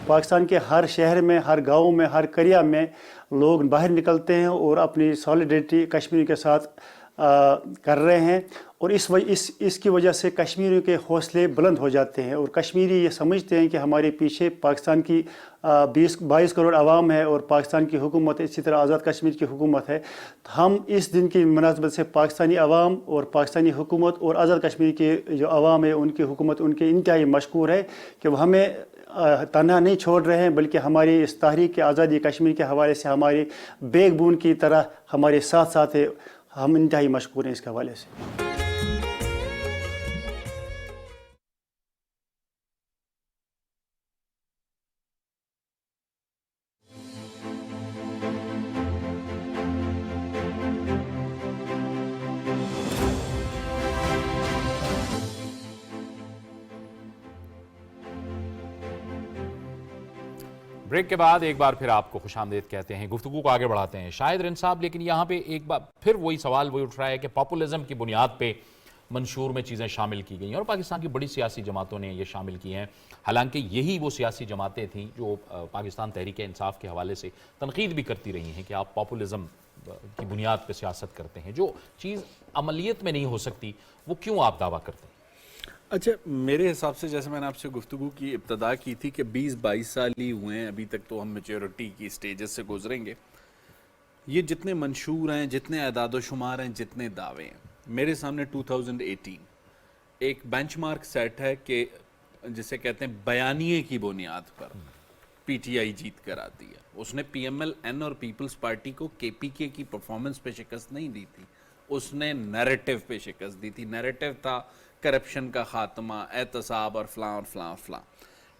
پاکستان کے ہر شہر میں, ہر گاؤں میں, ہر قریہ میں لوگ باہر نکلتے ہیں اور اپنی سالیڈیٹی کشمیریوں کے ساتھ کر رہے ہیں اور اس کی وجہ سے کشمیریوں کے حوصلے بلند ہو جاتے ہیں اور کشمیری یہ سمجھتے ہیں کہ ہمارے پیچھے پاکستان کی 22 کروڑ عوام ہے اور پاکستان کی حکومت, اسی طرح آزاد کشمیر کی حکومت ہے. ہم اس دن کی مناسبت سے پاکستانی عوام اور پاکستانی حکومت اور آزاد کشمیر کی جو عوام ہے ان کی حکومت ان کے انتہائی مشکور ہے کہ وہ ہمیں تنہا نہیں چھوڑ رہے ہیں, بلکہ ہماری اس تحریک آزادی کشمیر کے حوالے سے ہماری بیک بون کی طرح ہمارے ساتھ ساتھ ہے. ہم انتہائی مشکور ہیں اس کے حوالے سے. بریک کے بعد ایک بار پھر آپ کو خوش آمدید کہتے ہیں, گفتگو کو آگے بڑھاتے ہیں. شاہد رند صاحب, لیکن یہاں پہ ایک بار پھر وہی سوال وہی اٹھ رہا ہے کہ پاپولزم کی بنیاد پہ منشور میں چیزیں شامل کی گئی ہیں اور پاکستان کی بڑی سیاسی جماعتوں نے یہ شامل کی ہیں, حالانکہ یہی وہ سیاسی جماعتیں تھیں جو پاکستان تحریک انصاف کے حوالے سے تنقید بھی کرتی رہی ہیں کہ آپ پاپولزم کی بنیاد پہ سیاست کرتے ہیں, جو چیز عملیت میں نہیں ہو سکتی وہ کیوں آپ دعویٰ کرتے ہیں؟ اچھا, میرے حساب سے جیسے میں نے آپ سے گفتگو کی ابتدا کی تھی کہ 20-22 سال ہی ہوئے ہیں ابھی تک, تو ہم میچورٹی کی سٹیجز سے گزریں گے. یہ جتنے منشور ہیں, جتنے اعداد و شمار ہیں, جتنے دعوے ہیں, میرے سامنے 2018 ایک بینچ مارک سیٹ ہے کہ جسے کہتے ہیں بیانیے کی بنیاد پر پی ٹی آئی جیت کر آتی ہے. اس نے پی ایم ایل این اور پیپلز پارٹی کو کے پی کے کی پرفارمنس پہ شکست نہیں دی تھی, اس نے نیریٹو پہ شکست دی تھی. نیریٹو تھا کرپشن کا خاتمہ, احتساب اور فلاں اور فلاں اور فلاں.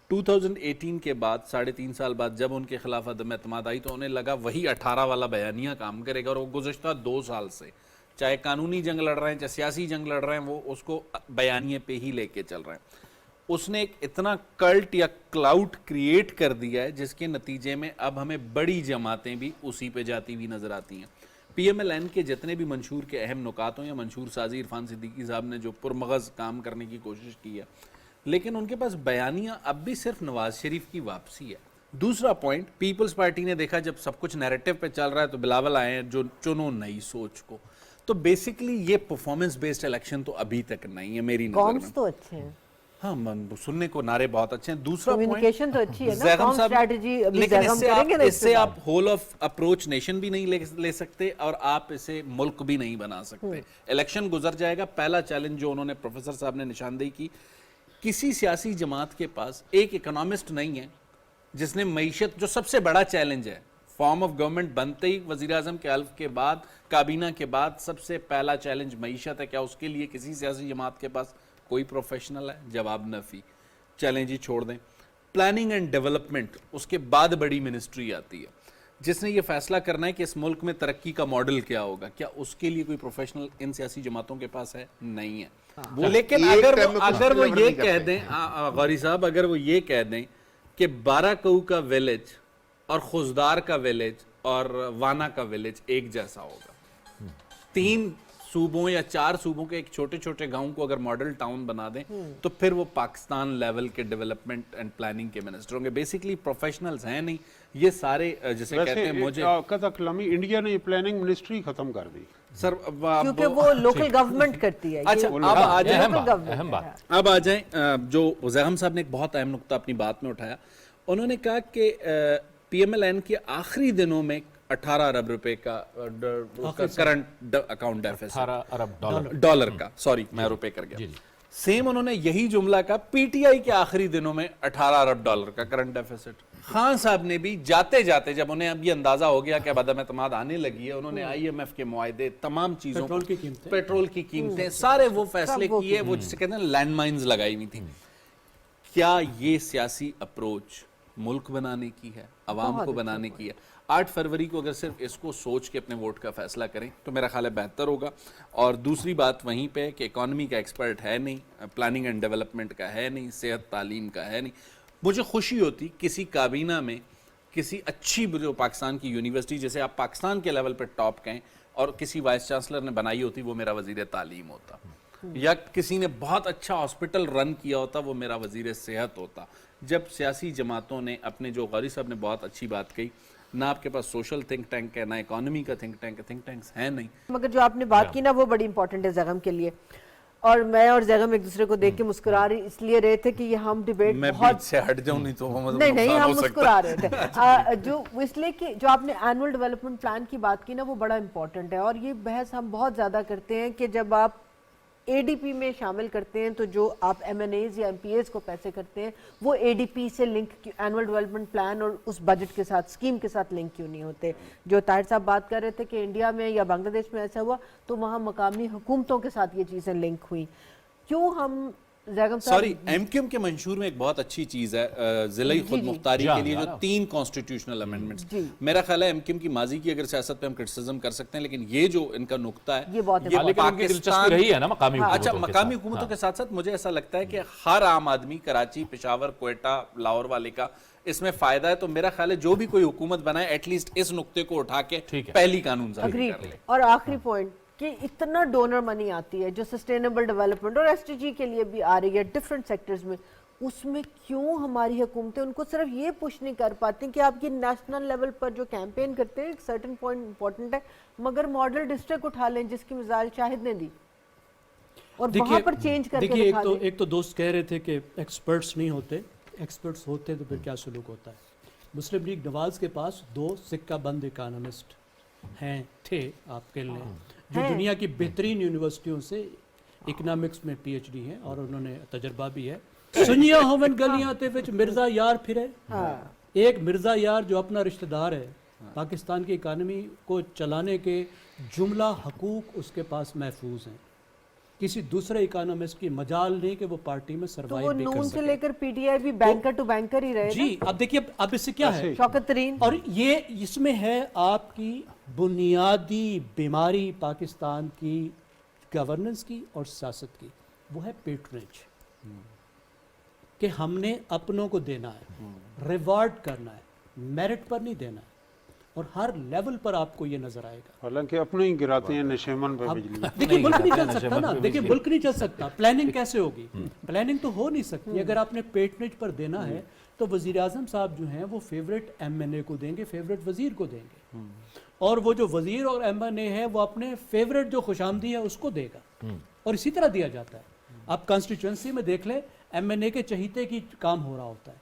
2018 کے بعد 3.5 سال بعد جب ان کے خلاف عدم اعتماد آئی تو انہیں لگا وہی 18 والا بیانیہ کام کرے گا, اور وہ گزشتہ 2 سال سے چاہے قانونی جنگ لڑ رہے ہیں چاہے سیاسی جنگ لڑ رہے ہیں, وہ اس کو بیانیے پہ ہی لے کے چل رہے ہیں. اس نے ایک اتنا کلٹ یا کلاؤڈ کریٹ کر دیا ہے جس کے نتیجے میں اب ہمیں بڑی جماعتیں بھی اسی پہ جاتی ہوئی نظر آتی ہیں. پی ایم ایل این کے جتنے بھی منشور کے اہم نکات ہوں یا منشور سازی عرفان صدیقی صاحب نے جو پرمغز کام کرنے کی کوشش کی ہے, لیکن ان کے پاس بیانیہ اب بھی صرف نواز شریف کی واپسی ہے. دوسرا پوائنٹ, پیپلز پارٹی نے دیکھا جب سب کچھ نیریٹو پہ چل رہا ہے تو بلاول آئے ہیں جو چنو نئی سوچ کو. تو بیسیکلی یہ پرفارمنس بیسڈ الیکشن تو ابھی تک نہیں ہے میری نظر میں. تو اچھے ہیں, ہاں سننے کو نعرے بہت اچھے ہیں. دوسرا کمیونیکیشن تو اچھی ہے نا, زیغم کام صاحب, اسٹریٹجی ابھی لیکن زیغم کریں گے نا, اس سے آپ ہول آف اپروچ نیشن بھی نہیں لے سکتے اور آپ اسے ملک بھی نہیں بنا سکتے. الیکشن گزر جائے گا. پہلا چیلنج جو انہوں نے پروفیسر صاحب نے نشاندہی کی, کسی سیاسی جماعت کے پاس ایک اکنامسٹ نہیں ہے جس نے معیشت جو سب سے بڑا چیلنج ہے فارم آف گورنمنٹ بنتے ہی وزیر اعظم کے حلف کے بعد کابینہ کے بعد سب سے پہلا چیلنج معیشت ہے. کیا اس کے لیے کسی سیاسی جماعت کے پاس کوئی پروفیشنل ہے؟ جواب نفی. چیلنج ہی چھوڑ دیں. پلاننگ اینڈ ڈیولپمنٹ اس کے بعد بڑی منسٹری آتی ہے جس نے یہ فیصلہ کرنا ہے کہ اس ملک میں ترقی کا ماڈل کیا ہوگا. کیا اس کے لیے کوئی پروفیشنل ان سیاسی جماعتوں کے پاس ہے؟ نہیں ہے. لیکن اگر وہ یہ کہہ دیں غوری صاحب، اگر وہ یہ کہہ دیں کہ 12 کوہ کا ویلیج اور خوزدار کا ویلیج اور وانا کا ویلیج ایک جیسا ہوگا، 3 صوبوں یا 4 صوبوں کے ایک چھوٹے چھوٹے گاؤں کو اگر ماڈل ٹاؤن بنا دیں تو پھر وہ پاکستان لیول کے ڈیولپمنٹ اینڈ پلاننگ کے منسٹر ہوں گے. بیسیکلی پروفیشنلز ہیں نہیں یہ سارے، جسے کہتے ہیں مجھے قطع کلامی انڈیا نے پلاننگ منسٹری ختم کر دی سر، کیونکہ وہ لوکل گورنمنٹ کرتی ہے. اچھا اب آ جائیں، اہم بات. اب آ جائیں جو زیغم صاحب نے ایک بہت اہم نقطہ اپنی بات میں اٹھایا. انہوں نے کہا کہ پی ایم ایل این کے آخری دنوں میں 18 ارب روپے کا کرنٹ اکاؤنٹ ڈیفیسٹ، 18 ارب ڈالر کا، سوری میں روپے کر گیا. سیم انہوں نے یہی جملہ کہا پی ٹی آئی کے آخری دنوں میں 18 ارب ڈالر کا کرنٹ ڈیفیسٹ. خان صاحب نے بھی جاتے جاتے جب انہیں اب یہ اندازہ ہو گیا کہ اب عدم اعتماد آنے لگی ہے، انہوں نے آئی ایم ایف کے معاہدے، تمام چیزوں، پیٹرول کی قیمتیں، سارے وہ فیصلے کیے، وہ جسے کہتے ہیں لینڈ مائنز لگائی ہوئی تھیں. کیا یہ سیاسی اپروچ ملک بنانے کی ہے، عوام کو بنانے کی ہے؟ 8 فروری کو اگر صرف اس کو سوچ کے اپنے ووٹ کا فیصلہ کریں تو میرا خیال ہے بہتر ہوگا. اور دوسری بات وہیں پہ کہ اکانومی کا ایکسپرٹ ہے نہیں، پلاننگ اینڈ ڈیولپمنٹ کا ہے نہیں، صحت تعلیم کا ہے نہیں. مجھے خوشی ہوتی کسی کابینہ میں کسی اچھی جو پاکستان کی یونیورسٹی جیسے آپ پاکستان کے لیول پہ ٹاپ کہیں اور کسی وائس چانسلر نے بنائی ہوتی وہ میرا وزیر تعلیم ہوتا، یا کسی نے بہت اچھا ہاسپٹل رن کیا ہوتا وہ میرا وزیر صحت ہوتا. جب سیاسی جماعتوں نے اپنے، جو غوری صاحب نے بہت اچھی بات کہی، نہ آپ کے پاس سوشل تھنک ٹینک ہے، نہ اکانومی کا تھنک ٹینک ہے، تھنک ٹینکس ہیں نہیں. مگر جو آپ نے بات کی نا وہ بڑی امپورٹنٹ ہے زیغم کے لیے، اور میں اور زیغم ایک دوسرے کو دیکھ کے مسکرا رہی اس لیے رہے تھے کہ یہ ہم ڈیبیٹ میں بیچ سے ہٹ جاؤں نہیں تو نہیں ہم مسکرا رہے تھے جو اس لیے کہ جو آپ نے اینول ڈیولپمنٹ پلان کی بات کی نا وہ بڑا امپورٹنٹ ہے. اور یہ بحث ہم بہت زیادہ کرتے ہیں کہ جب آپ اے ڈی پی میں شامل کرتے ہیں تو جو آپ ایم این ایز یا ایم پی ایز کو پیسے کرتے ہیں وہ اے ڈی پی سے لنک، اینول ڈیولپمنٹ پلان اور اس بجٹ کے ساتھ، اسکیم کے ساتھ لنک کیوں نہیں ہوتے؟ جو طاہر صاحب بات کر رہے تھے کہ انڈیا میں یا بنگلہ دیش میں ایسا ہوا تو وہاں مقامی حکومتوں کے ساتھ یہ چیزیں لنک ہوئیں. کیوں ہم زیغم صاحب سوری ایم کیو ایم کے منشور میں ایک بہت اچھی چیز ہے ضلعی خود مختاری کے لیے جو 3 کانسٹیٹیوشنل امینڈمنٹس. میرا خیال ہے ایم کیو ایم کی ماضی کی اگر سیاست پہ ہم کرٹیسزم کر سکتے ہیں لیکن یہ جو ان کا نقطہ ہے یہ بہت پاکستان رہی ہے نا مقامی حکومتوں اچھا مقامی حکومتوں کے ساتھ ساتھ مجھے ایسا لگتا ہے کہ ہر عام آدمی کراچی، پشاور، کوئٹہ، لاہور والے کا اس میں فائدہ ہے. تو میرا خیال ہے جو بھی کوئی حکومت بنائے ایٹ لیسٹ اس نقطے کو اٹھا کے پہلی قانون سازی کر لے. اور آخری پوائنٹ کہ اتنا ڈونر منی آتی ہے جو سسٹینیبل ڈیولپمنٹ اور ایس ٹی جی کے لیے بھی آ رہی ہے ڈفرینٹ سیکٹرز میں، اس میں کیوں ہماری حکومتیں ان کو صرف یہ پوش نہیں کر پاتی کہ آپ یہ نیشنل لیول پر جو کیمپین کرتے ہیں ایک سرٹن پوائنٹ امپورٹنٹ ہے، مگر ماڈل ڈسٹرکٹ اٹھا لیں جس کی مثال شاہد نے دی اور وہاں پر چینج کر کے دکھا دیں. ایک تو دوست کہہ رہے تھے کہ ایکسپرٹس نہیں ہوتے، ایکسپرٹس ہوتے تو پھر کیا سلوک ہوتا ہے. مسلم لیگ نواز کے پاس 2 سکہ بند اکانومسٹ تھے آپ کے لیے جو دنیا کی بہترین یونیورسٹیوں سے اکنامکس میں پی ایچ ڈی ہیں اور انہوں نے تجربہ بھی ہے. سنیا ہوون گلیاں تے وچ مرزا یار پھرے، ایک مرزا یار جو اپنا رشتہ دار ہے، پاکستان کی اکانومی کو چلانے کے جملہ حقوق اس کے پاس محفوظ ہیں. کسی دوسرے اکانومسٹ کی مجال نہیں کہ وہ پارٹی میں سروائیو بھی کر سکے. نون سے لے کر پی ٹی آئی بھی بینکر ٹو بینکر ہی رہے. جی اب دیکھیے اب اس سے کیا ہے شوکت ترین، اور یہ اس میں ہے آپ کی بنیادی بیماری پاکستان کی گورننس کی اور سیاست کی، وہ ہے پیٹرنیج، کہ ہم نے اپنوں کو دینا ہے، ریوارڈ کرنا ہے، میرٹ پر نہیں دینا ہے. اور ہر لیول پر آپ کو یہ نظر آئے گا. حالانکہ اپنے ہی گراتے ہیں نشیمن پہ بجلی. دیکھیے ملک نہیں چل سکتا نا، دیکھیے ملک نہیں چل سکتا. پلاننگ کیسے ہوگی؟ پلاننگ تو ہو نہیں سکتی. اگر آپ نے پیٹرنیج پر دینا ہے تو وزیر اعظم صاحب جو ہیں وہ فیوریٹ ایم این اے کو دیں گے، فیوریٹ وزیر کو دیں گے، اور وہ جو وزیر اور ایم این اے ہے وہ اپنے فیوریٹ جو خوش آمدی ہے اس کو دے گا. اور اسی طرح دیا جاتا ہے. آپ کانسٹیچوئنسی میں دیکھ لیں ایم این اے کے چہیتے کی کام ہو رہا ہوتا ہے،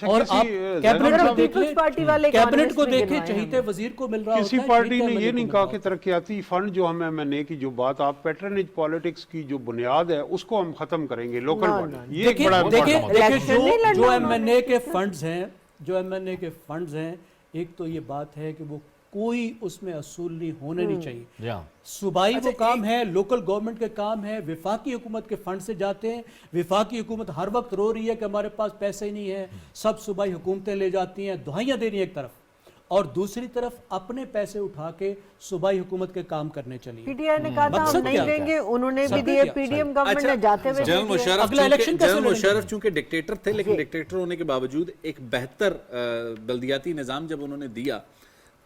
اور آپ کیبنٹ کو دیکھ لیں، کیبنٹ کو دیکھیں چہیتے وزیر کو مل رہا ہوتا ہے. کسی پارٹی نے یہ نہیں کہا کہ ترقیاتی فنڈ جو ہم ایم این اے کی جو بات آپ پیٹرنیج پالیٹکس کی جو بنیاد ہے اس کو ہم ختم کریں گے لوکل باڈی. یہ ایک بڑا دیکھیں جو ایم این اے کے فنڈز ہیں، جو ایم این اے کے فنڈز ہیں ایک تو یہ بات ہے کہ وہ کوئی اس میں اصول نہیں ہونے نہیں چاہیے. جی ہاں. صوبائی وہ کام ہے, لوکل گورنمنٹ کے کام ہے, وفاقی حکومت کے فنڈ سے جاتے ہیں. وفاقی حکومت ہر وقت رو رہی ہے کہ ہمارے پاس پیسے ہی نہیں ہے, سب صوبائی حکومتیں لے جاتی ہیں, دہائیاں دے رہی ہیں ایک طرف, اور دوسری طرف اپنے پیسے اٹھا کے صوبائی حکومت کے کام کرنے چلی. پی ٹی آئی نے کہا تھا ہم نہیں دیں گے, انہوں نے بھی دیے, پی ڈی ایم گورنمنٹ نے جاتے ہوئے جنرل مشرف چونکہ ڈکٹیٹر تھے, لیکن ڈکٹیٹر ہونے کے باوجود ایک بہتر بلدیاتی نظام جب انہوں نے دیا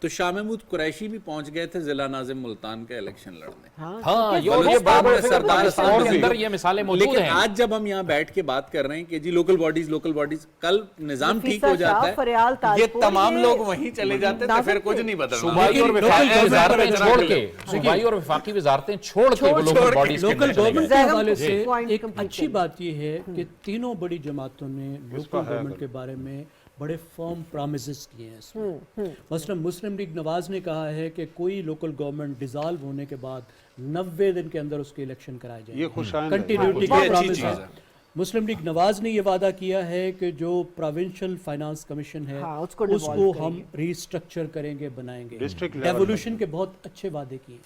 تو شاہ محمود قریشی بھی پہنچ گئے تھے ضلع ناظم ملتان کا الیکشن لڑنے. ہاں یہ بڑے سردار کے اندر یہ مثالیں موجود لیکن ہیں. آج جب ہم یہاں بیٹھ کے بات کر رہے ہیں کہ جی لوکل باڈیز, کل نظام ٹھیک ہو جاتا ہے, یہ تمام لوگ وہیں چلے جاتے تھے, پھر کچھ نہیں بدلنا. صوبائی اور وفاقی وزارتیں چھوڑ کے, صوبائی اور وفاقی وزارتیں چھوڑ کے وہ لوکل باڈیز لوکل گورنمنٹ کے حوالے سے ایک اچھی بات یہ ہے کہ تینوں بڑی جماعتوں نے لوکل گورنمنٹ کے بارے میں بڑے فرم پرامسز کیے ہیں اس میں. مثلا مسلم لیگ نواز نے کہا ہے کہ کوئی لوکل گورنمنٹ ڈیزالو ہونے کے بعد 90 دن کے اندر اس کے الیکشن کرائے جائیں. یہ خوش آئند کنٹینیوٹی کا پرامس ہے. مسلم لیگ نواز نے یہ وعدہ کیا ہے کہ جو پروونشل فائنانس کمیشن ہے اس کو ہم ری اسٹرکچر کریں گے, بنائیں گے. ڈیولوشن کے بہت اچھے وعدے کیے.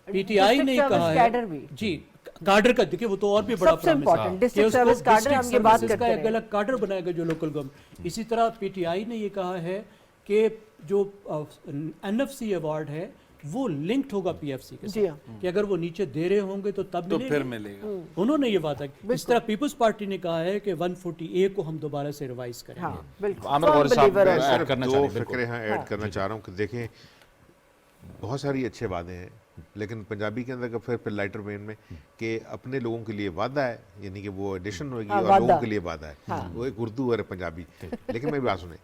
پی ٹی آئی نے کہا ہے جی کارڈر کا, دیکھیں وہ تو اور بھی بڑا پرامس ہے کہ ایک الگ کارڈر بنائے گا جو لوکل گورنمنٹ. اسی طرح پی ٹی آئی نے یہ کہا ہے کہ جو این ایف سی ایوارڈ ہے وہ لنکڈ ہوگا پی ایف سی کے ساتھ, کہ اگر وہ نیچے دے رہے ہوں گے تو تب پھر ملے گا. انہوں نے یہ وعدہ کیا. اس طرح پیپلز پارٹی نے کہا ہے کہ 140A کو ہم دوبارہ سے ریوائز کریں گے. دو فکریں ہاں ایڈ کرنا چاہ رہا ہوں کہ دیکھیں بہت ساری اچھے وعدے ہیں, لیکن پنجابی کے اندر پھر لائٹر وین میں کہ اپنے لوگوں کے لیے وعدہ ہے, یعنی کہ وہ ایڈیشن ہوگی اور لوگوں کے لیے وعدہ ہے, وہ ایک اردو اور پنجابی. لیکن میری بات سنیں,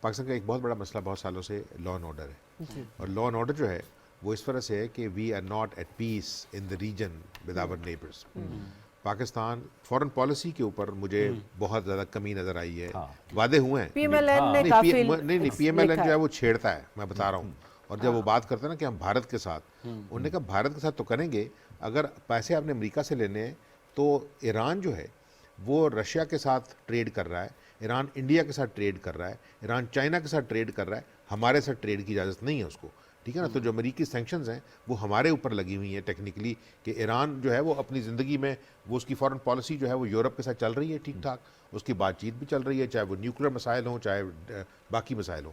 پاکستان کا ایک بہت بڑا مسئلہ بہت سالوں سے لا اینڈ آرڈر ہے, اور لا اینڈ آرڈر جو ہے وہ اس طرح سے ہے کہ we are not at peace in the region with our neighbours. Pakistan foreign policy کے اوپر مجھے بہت زیادہ کمی نظر آئی ہے. وعدے ہوئے ہیں, پی ایم ایل این نے نہیں پی ایم ایل این جو ہے وہ چھیڑتا ہے, میں بتا رہا ہوں. اور جب وہ بات کرتے ہیں نا کہ ہم بھارت کے ساتھ, انہوں نے کہا بھارت کے ساتھ تو کریں گے, اگر پیسے آپ نے امریکہ سے لینے ہیں تو ایران جو ہے وہ رشیا کے ساتھ ٹریڈ کر رہا ہے, ایران انڈیا کے ساتھ ٹریڈ کر رہا ہے, ایران چائنا کے ساتھ ٹریڈ کر رہا ہے, ہمارے ساتھ ٹریڈ کی اجازت نہیں ہے اس کو. ٹھیک ہے نا. تو جو امریکی سینکشنز ہیں وہ ہمارے اوپر لگی ہوئی ہیں ٹیکنیکلی, کہ ایران جو ہے وہ اپنی زندگی میں وہ اس کی فورن پالیسی جو ہے وہ یورپ کے ساتھ چل رہی ہے ٹھیک ٹھاک, اس کی بات چیت بھی چل رہی ہے, چاہے وہ نیوکلیر مسائل ہوں چاہے باقی مسائل ہوں.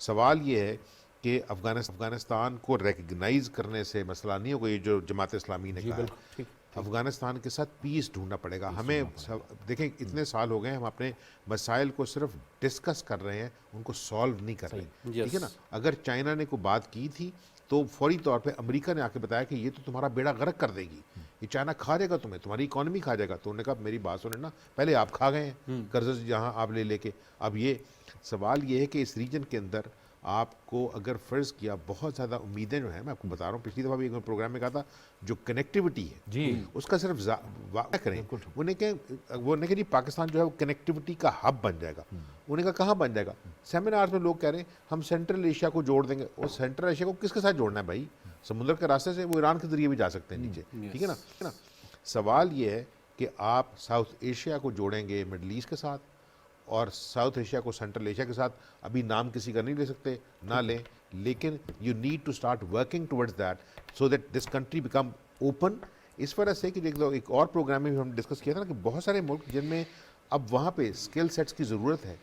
سوال یہ ہے کہ افغانستان کو ریکگنائز کرنے سے مسئلہ نہیں ہوگا. یہ جو جماعت اسلامی نے کہا ہے, افغانستان کے ساتھ پیس ڈھونڈنا پڑے گا ہمیں. دیکھیں اتنے سال ہو گئے ہم اپنے مسائل کو صرف ڈسکس کر رہے ہیں, ان کو سالو نہیں کر رہے. ٹھیک ہے نا. اگر چائنا نے کوئی بات کی تھی تو فوری طور پہ امریکہ نے آ کے بتایا کہ یہ تو تمہارا بیڑا غرق کر دے گی, یہ چائنا کھا جائے گا تمہیں, تمہاری اکانومی کھا جائے گا. تو انہوں نے کہا میری بات سنیں نا, پہلے آپ کھا گئے ہیں قرض جہاں آپ لے کے. اب یہ سوال یہ ہے کہ اس ریجن کے اندر آپ کو اگر فرض کیا بہت زیادہ امیدیں جو ہیں, میں آپ کو بتا رہا ہوں, پچھلی دفعہ بھی ایک پروگرام میں کہا تھا جو کنیکٹیوٹی ہے جی اس کا صرف واقع کریں. انہیں کہ جی پاکستان جو ہے وہ کنیکٹیوٹی کا ہب بن جائے گا. انہیں کہا کہاں بن جائے گا؟ سیمینارز میں لوگ کہہ رہے ہیں ہم سینٹرل ایشیا کو جوڑ دیں گے. اور سینٹرل ایشیا کو کس کے ساتھ جوڑنا ہے بھائی؟ سمندر کے راستے سے, وہ ایران کے ذریعے بھی جا سکتے ہیں نیچے. ٹھیک ہے نا. سوال یہ ہے کہ آپ ساؤتھ ایشیا کو جوڑیں گے مڈل ایسٹ کے ساتھ, اور ساؤتھ ایشیا کو سینٹرل ایشیا کے ساتھ. ابھی نام کسی کا نہیں لے سکتے, نہ لیں, لیکن you need to start working towards that so that this country become open. اس وجہ سے کہ ایک اور پروگرام میں بھی ہم ڈسکس کیا تھا نا کہ بہت سارے ملک جن میں اب وہاں پہ اسکل سیٹس کی ضرورت ہے,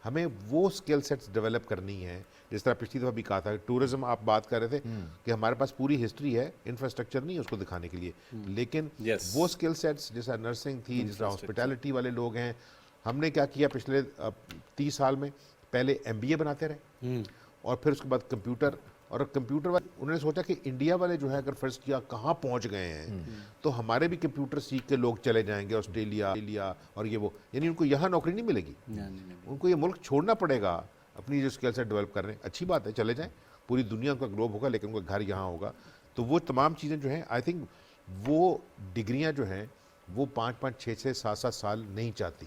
ہمیں وہ اسکل سیٹس ڈیولپ کرنی ہے. جس طرح پچھلی دفعہ بھی کہا تھا, ٹورزم آپ بات کر رہے تھے کہ ہمارے پاس پوری ہسٹری ہے, انفراسٹرکچر نہیں ہے اس کو دکھانے کے لیے, لیکن وہ اسکل سیٹس جیسا نرسنگ تھی, جس طرح ہاسپٹیلٹی والے لوگ ہیں. ہم نے کیا کیا پچھلے 30 سال میں, پہلے MBA بناتے رہے, اور پھر اس کے بعد کمپیوٹر. اور کمپیوٹر والے انہوں نے سوچا کہ انڈیا والے جو ہے اگر فرض کیا کہاں پہنچ گئے ہیں تو ہمارے بھی کمپیوٹر سیکھ کے لوگ چلے جائیں گے آسٹریلیا اور یہ وہ, یعنی ان کو یہاں نوکری نہیں ملے گی, ان کو یہ ملک چھوڑنا پڑے گا اپنی جو اسکل سیٹ ڈیولپ کر رہے ہیں. اچھی بات ہے, چلے جائیں, پوری دنیا کا گلوب ہوگا, لیکن ان کا گھر یہاں ہوگا. تو وہ تمام چیزیں جو ہیں, آئی تھنک وہ ڈگریاں جو ہیں وہ 5-5, 6-6, 7-7 سال نہیں چاہتی.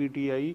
PTI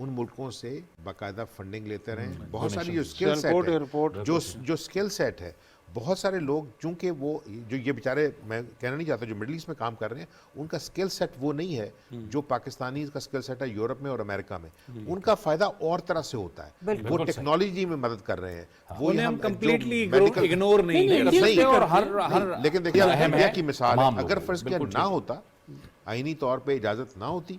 ان ملکوں سے باقاعدہ فنڈنگ لیتے رہیں. بہت ساری جو اسکل سیٹ ہے, جو اسکل سیٹ ہے, بہت سارے لوگ چونکہ وہ جو یہ بیچارے, میں کہنا نہیں چاہتا, جو مڈل ایسٹ میں کام کر رہے ہیں ان کا اسکل سیٹ وہ نہیں ہے جو پاکستانی کا اسکل سیٹ ہے یورپ میں اور امریکہ میں. ان کا فائدہ اور طرح سے ہوتا ہے, وہ ٹیکنالوجی میں مدد کر رہے ہیں, وہ ہم کمپلیٹلی اگنور نہیں. لیکن دیکھیے انڈیا کی مثال ہے, اگر فرض کیا نہ ہوتا, آئینی طور پہ اجازت نہ ہوتی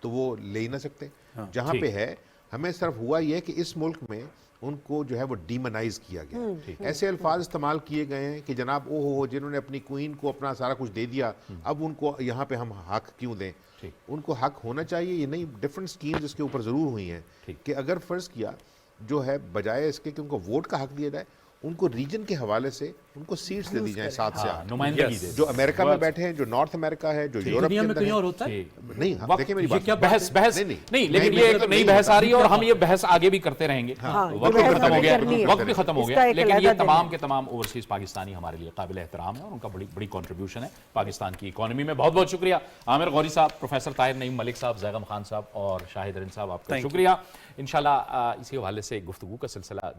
تو وہ لے ہی نہ سکتے. جہاں پہ ہے ہمیں صرف ہوا یہ کہ اس ملک میں ان کو جو ہے وہ ڈیمنائز کیا گیا, ایسے الفاظ استعمال کیے گئے ہیں کہ جناب او ہو جنہوں نے اپنی کوئین کو اپنا سارا کچھ دے دیا, اب ان کو یہاں پہ ہم حق کیوں دیں. ان کو حق ہونا چاہیے. یہ نہیں, ڈفرنٹ سکیمز اس کے اوپر ضرور ہوئی ہیں کہ اگر فرض کیا جو ہے بجائے اس کے کہ ان کو ووٹ کا حق دیا جائے, ان کو ریجن کے حوالے سے ان کو سیٹس دے دی جائیں 7 سے 8, جو امریکہ میں بیٹھے ہیں, جو نارتھ امریکہ ہے, جو یورپ کے اندر ہے. نہیں, دیکھیں میری بات, بحث نہیں, لیکن یہ ایک نئی بحث آ رہی ہے اور ہم یہ بحث آگے بھی کرتے رہیں گے. وقت بھی ختم ہو گیا, وقت بھی ختم ہو گیا, لیکن یہ تمام کے تمام اوورسیز پاکستانی ہمارے لیے قابل احترام ہے اور ان کا بڑی کنٹریبیوشن ہے پاکستان کی اکانومی میں. بہت بہت شکریہ عامر غوری صاحب, پروفیسر طاہر نعیم ملک صاحب, زیغم خان صاحب اور شاہد رن صاحب, آپ کا شکریہ. انشاءاللہ اسی حوالے سے گفتگو کا سلسلہ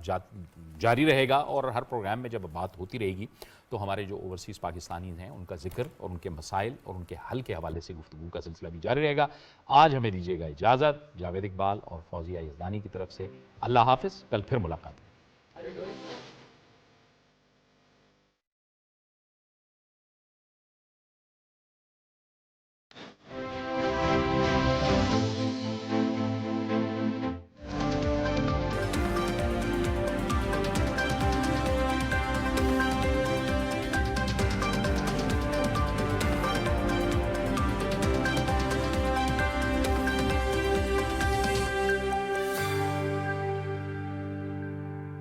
جاری رہے گا اور ہر پروگرام میں جب بات ہوتی رہے گی تو ہمارے جو اوورسیز پاکستانی ہیں ان کا ذکر اور ان کے مسائل اور ان کے حل کے حوالے سے گفتگو کا سلسلہ بھی جاری رہے گا. آج ہمیں دیجیے گا اجازت. جاوید اقبال اور فوزیہ یزدانی کی طرف سے اللہ حافظ, کل پھر ملاقات.